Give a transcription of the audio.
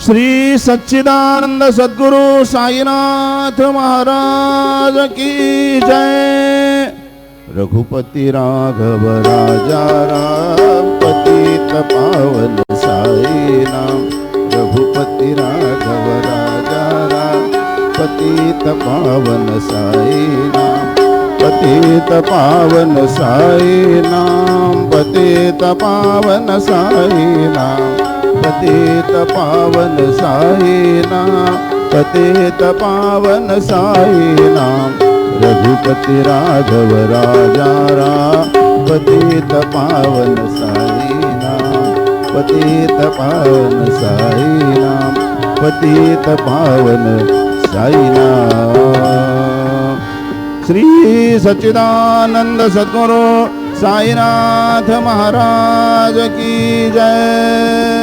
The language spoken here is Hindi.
श्री सच्चिदानंद सद्गुरु साईनाथ महाराज की जय। रघुपति राघव राजा राम पतित पावन साई नाम। रघुपति राघव राजा राम पतित पावन साई नाम। पतित पावन साई नाम। पतित पावन साई नाम। पतित पावन साई नाम। पतित पावन साई नाम। रघुपति राघव राजा राम पतित पावन साई नाम। पतित पावन साई नाम। पतित पावन साई नाम। श्री सच्चिदानंद सद्गुरु साईनाथ महाराज की जय।